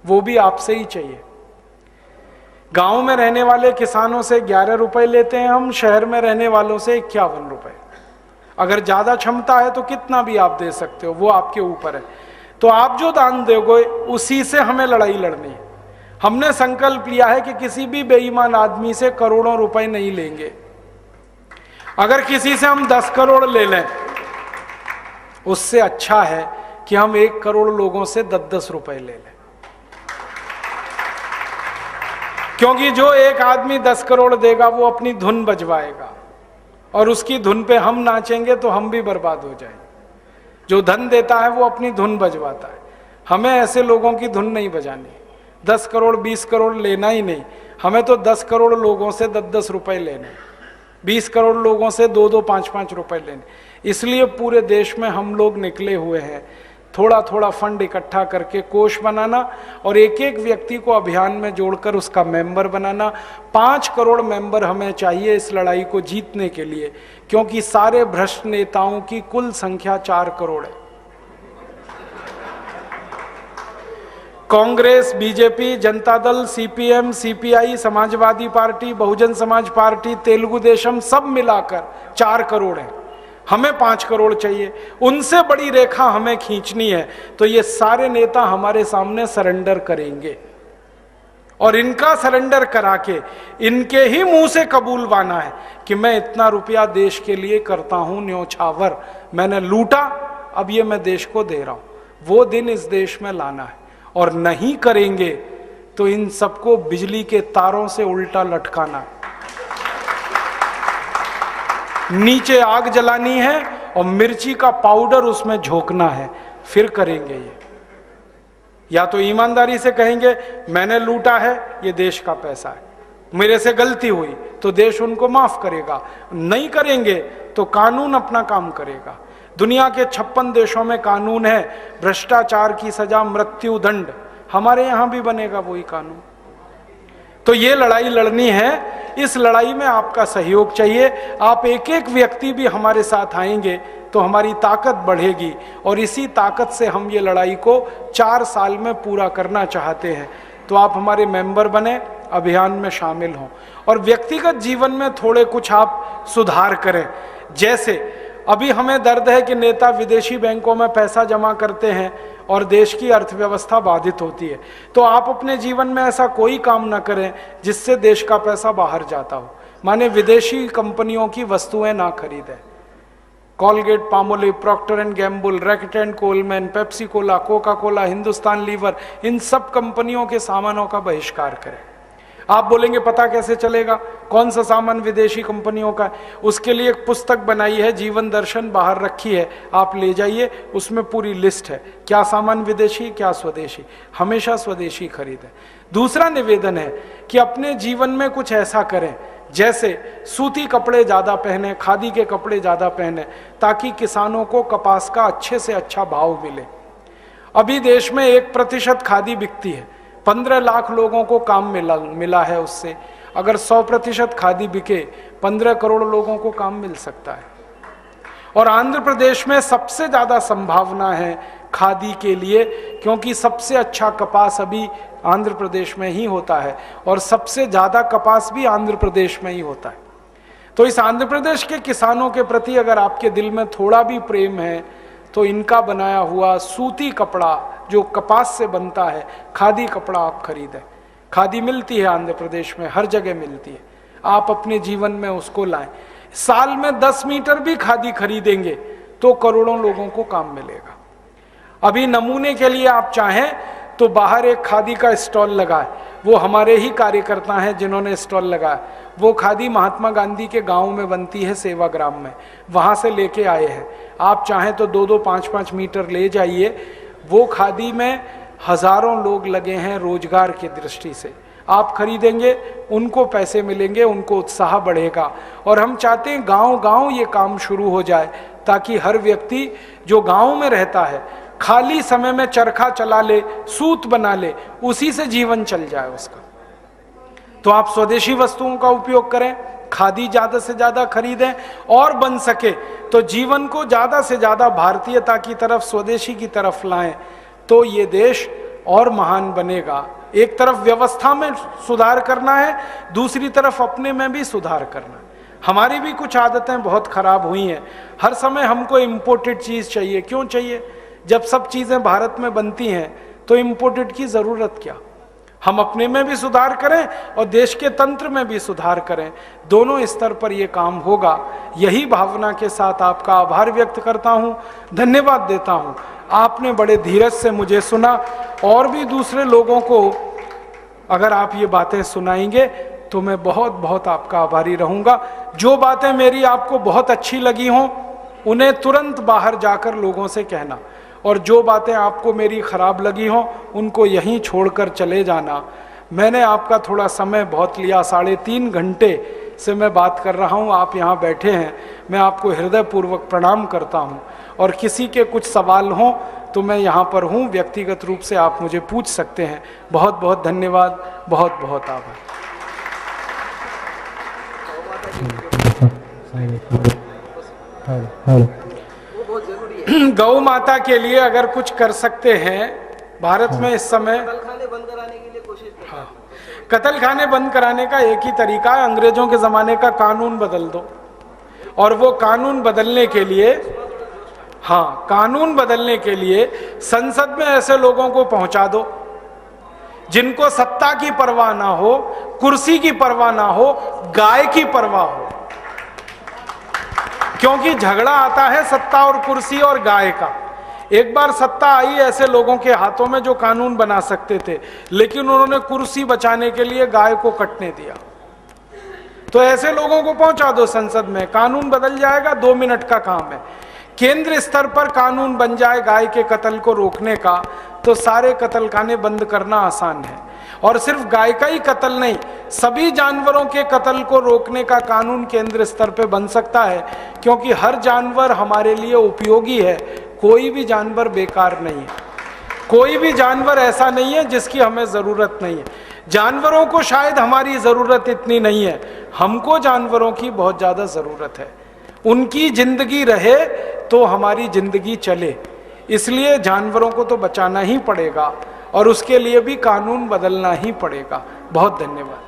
वो भी आपसे ही चाहिए। गांव में रहने वाले किसानों से 11 रुपए लेते हैं हम, शहर में रहने वालों से 51 रुपए। अगर ज्यादा क्षमता है तो कितना भी आप दे सकते हो, वो आपके ऊपर है। तो आप जो दान दोगे उसी से हमें लड़ाई लड़नी है। हमने संकल्प लिया है कि किसी भी बेईमान आदमी से करोड़ों रुपए नहीं लेंगे। अगर किसी से हम 10 करोड़ ले लें, उससे अच्छा है कि हम 1 करोड़ लोगों से 10-10 रुपए ले लें। क्योंकि जो एक आदमी 10 करोड़ देगा वो अपनी धुन बजवाएगा, और उसकी धुन पे हम नाचेंगे तो हम भी बर्बाद हो जाएंगे। जो धन देता है वो अपनी धुन बजवाता है। हमें ऐसे लोगों की धुन नहीं बजानी। 10 करोड़ 20 करोड़ लेना ही नहीं, हमें तो 10 करोड़ लोगों से 10-10 रुपए लेने, 20 करोड़ लोगों से 2-2 5-5 रुपए लेने। इसलिए पूरे देश में हम लोग निकले हुए हैं, थोड़ा थोड़ा फंड इकट्ठा करके कोष बनाना और एक एक व्यक्ति को अभियान में जोड़कर उसका मेंबर बनाना। 5 करोड़ मेंबर हमें चाहिए इस लड़ाई को जीतने के लिए, क्योंकि सारे भ्रष्ट नेताओं की कुल संख्या 4 करोड़ है। Congress, BJP, Janata Dal, CPM, CPI, Samajwadi party, Bahujan Samaj party, Telugu Desam, सब मिलाकर 4 करोड़ है। हमें 5 करोड़ चाहिए। उनसे बड़ी रेखा हमें खींचनी है, तो ये सारे नेता हमारे सामने सरेंडर करेंगे, और इनका सरेंडर करा के इनके ही मुंह से कबूलवाना है कि मैं इतना रुपया देश के लिए करता हूं न्योछावर, मैंने लूटा, अब ये मैं देश को दे रहा हूं। वो दिन इस देश में लाना है, और नहीं करेंगे तो इन सबको बिजली के तारों से उल्टा लटकाना, नीचे आग जलानी है और मिर्ची का पाउडर उसमें झोंकना है, फिर करेंगे ये। या तो ईमानदारी से कहेंगे मैंने लूटा है, ये देश का पैसा है, मेरे से गलती हुई, तो देश उनको माफ करेगा। नहीं करेंगे तो कानून अपना काम करेगा। दुनिया के 56 देशों में कानून है, भ्रष्टाचार की सजा मृत्यु दंड, हमारे यहां भी बनेगा वही कानून। तो ये लड़ाई लड़नी है, इस लड़ाई में आपका सहयोग चाहिए। आप एक एक व्यक्ति भी हमारे साथ आएंगे तो हमारी ताकत बढ़ेगी, और इसी ताकत से हम ये लड़ाई को 4 साल में पूरा करना चाहते हैं। तो आप हमारे मेंबर बने, अभियान में शामिल हों, और व्यक्तिगत जीवन में थोड़े कुछ आप सुधार करें। जैसे अभी हमें दर्द है कि नेता विदेशी बैंकों में पैसा जमा करते हैं और देश की अर्थव्यवस्था बाधित होती है। तो आप अपने जीवन में ऐसा कोई काम न करें जिससे देश का पैसा बाहर जाता हो। माने विदेशी कंपनियों की वस्तुएं ना खरीदें। Colgate, Palmolive, Procter and Gamble, Reckitt and Colman, Pepsi Cola, Coca Cola, Hindustan Lever, इन सब कंपनियों के सामानों का बहिष्कार करें। आप बोलेंगे पता कैसे चलेगा कौन सा सामान विदेशी कंपनियों का है? उसके लिए एक पुस्तक बनाई है, जीवन दर्शन, बाहर रखी है, आप ले जाइए, उसमें पूरी लिस्ट है क्या सामान विदेशी क्या स्वदेशी। हमेशा स्वदेशी खरीदें। दूसरा निवेदन है कि अपने जीवन में कुछ ऐसा करें, जैसे सूती कपड़े ज्यादा पहने, खादी के कपड़े ज्यादा पहने, ताकि किसानों को कपास का अच्छे से अच्छा भाव मिले। अभी देश में 1% खादी बिकती है, 15 लाख लोगों को काम मिला है उससे। अगर 100% खादी बिके, 15 करोड़ लोगों को काम मिल सकता है। और आंध्र प्रदेश में सबसे ज्यादा संभावना है खादी के लिए, क्योंकि सबसे अच्छा कपास अभी आंध्र प्रदेश में ही होता है, और सबसे ज्यादा कपास भी आंध्र प्रदेश में ही होता है। तो इस आंध्र प्रदेश के किसानों के प्रति अगर आपके दिल में थोड़ा भी प्रेम है, तो इनका बनाया हुआ सूती कपड़ा जो कपास से बनता है, खादी कपड़ा आप खरीदें। खादी मिलती है आंध्र प्रदेश में, हर जगह मिलती है, आप अपने जीवन में उसको लाएं। साल में 10 मीटर भी खादी खरीदेंगे तो करोड़ों लोगों को काम मिलेगा। अभी नमूने के लिए आप चाहें तो बाहर एक खादी का स्टॉल लगा है, वो हमारे ही कार्यकर्ता हैं जिन्होंने स्टॉल लगाया। वो खादी महात्मा गांधी के गांव में बनती है, सेवाग्राम में, वहां से लेके आए हैं। आप चाहें तो 2-2, 5-5 मीटर ले जाइए। वो खादी में हजारों लोग लगे हैं रोजगार की दृष्टि से। आप खरीदेंगे, उनको पैसे मिलेंगे, उनको उत्साह बढ़ेगा। और हम चाहते हैं गांव गांव ये काम शुरू हो जाए, ताकि हर व्यक्ति जो गांव में रहता है खाली समय में चरखा चला ले, सूत बना ले, उसी से जीवन चल जाए उसका। तो आप स्वदेशी वस्तुओं का उपयोग करें, खादी ज्यादा से ज्यादा खरीदें, और बन सके तो जीवन को ज्यादा से ज्यादा भारतीयता की तरफ, स्वदेशी की तरफ लाएं। तो ये देश और महान बनेगा। एक तरफ व्यवस्था में सुधार करना है, दूसरी तरफ अपने में भी सुधार करना है। हमारी भी कुछ आदतें बहुत खराब हुई हैं। हर समय हमको इम्पोर्टेड चीज़ चाहिए। क्यों चाहिए? जब सब चीज़ें भारत में बनती हैं तो इम्पोर्टेड की ज़रूरत क्या? हम अपने में भी सुधार करें और देश के तंत्र में भी सुधार करें, दोनों स्तर पर यह काम होगा। यही भावना के साथ आपका आभार व्यक्त करता हूं, धन्यवाद देता हूं। आपने बड़े धीरज से मुझे सुना, और भी दूसरे लोगों को अगर आप ये बातें सुनाएंगे तो मैं बहुत बहुत आपका आभारी रहूंगा। जो बातें मेरी आपको बहुत अच्छी लगी हों उन्हें तुरंत बाहर जाकर लोगों से कहना, और जो बातें आपको मेरी खराब लगी हों उनको यहीं छोड़कर चले जाना। मैंने आपका थोड़ा समय बहुत लिया, 3.5 घंटे से मैं बात कर रहा हूं, आप यहां बैठे हैं। मैं आपको हृदयपूर्वक प्रणाम करता हूं, और किसी के कुछ सवाल हों तो मैं यहां पर हूं, व्यक्तिगत रूप से आप मुझे पूछ सकते हैं। बहुत बहुत धन्यवाद, बहुत बहुत आभार। गौ माता के लिए अगर कुछ कर सकते हैं भारत में इस समय, कत्लखाने बंद कराने के लिए कोशिश करें। हाँ, कत्लखाने बंद कराने का एक ही तरीका है, अंग्रेजों के जमाने का कानून बदल दो। और वो कानून बदलने के लिए, हाँ, कानून बदलने के लिए संसद में ऐसे लोगों को पहुंचा दो जिनको सत्ता की परवाह ना हो, कुर्सी की परवाह ना हो, गाय की परवाह हो। क्योंकि झगड़ा आता है सत्ता और कुर्सी और गाय का। एक बार सत्ता आई ऐसे लोगों के हाथों में जो कानून बना सकते थे, लेकिन उन्होंने कुर्सी बचाने के लिए गाय को कटने दिया। तो ऐसे लोगों को पहुंचा दो संसद में, कानून बदल जाएगा, 2 मिनट का काम है। केंद्र स्तर पर कानून बन जाए गाय के कत्ल को रोकने का, तो सारे कत्लखाने बंद करना आसान है। और सिर्फ गाय का ही कत्ल नहीं, सभी जानवरों के कत्ल को रोकने का कानून केंद्र स्तर पे बन सकता है, क्योंकि हर जानवर हमारे लिए उपयोगी है। कोई भी जानवर बेकार नहीं है, कोई भी जानवर ऐसा नहीं है जिसकी हमें ज़रूरत नहीं है। जानवरों को शायद हमारी ज़रूरत इतनी नहीं है, हमको जानवरों की बहुत ज़्यादा ज़रूरत है। उनकी जिंदगी रहे तो हमारी जिंदगी चले, इसलिए जानवरों को तो बचाना ही पड़ेगा, और उसके लिए भी कानून बदलना ही पड़ेगा। बहुत धन्यवाद।